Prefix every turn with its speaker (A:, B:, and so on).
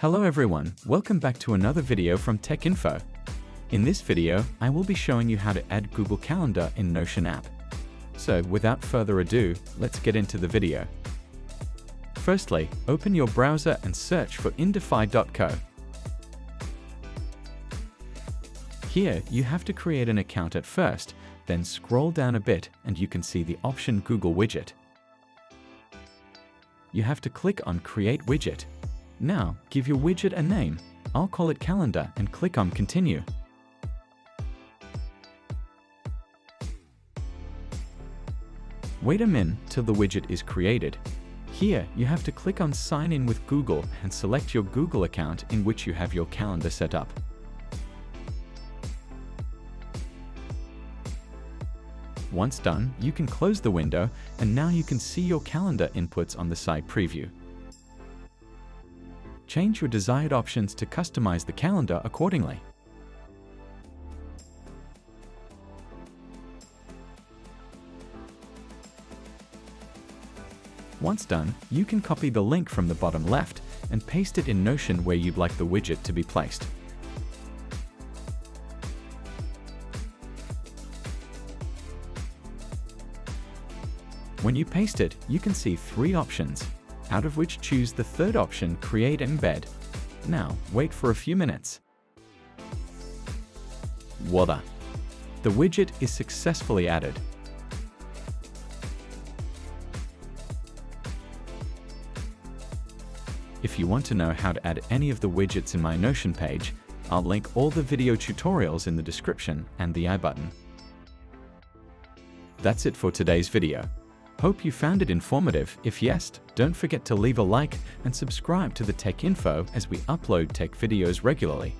A: Hello everyone, welcome back to another video from Tech Info. In this video, I will be showing you how to add Google Calendar in Notion app. So without further ado, let's get into the video. Firstly, open your browser and search for indify.co. Here, you have to create an account at first, then scroll down a bit and you can see the option Google Widget. You have to click on Create Widget. Now, give your widget a name. I'll call it Calendar and click on Continue. Wait a minute till the widget is created. Here, you have to click on Sign in with Google and select your Google account in which you have your calendar set up. Once done, you can close the window and now you can see your calendar inputs on the side preview. Change your desired options to customize the calendar accordingly. Once done, you can copy the link from the bottom left and paste it in Notion where you'd like the widget to be placed. When you paste it, you can see three options, out of which choose the third option, Create Embed. Now, wait for a few minutes. Voila! The widget is successfully added. If you want to know how to add any of the widgets in my Notion page, I'll link all the video tutorials in the description and the I button. That's it for today's video. Hope you found it informative. If yes, don't forget to leave a like and subscribe to the Tech Info as we upload tech videos regularly.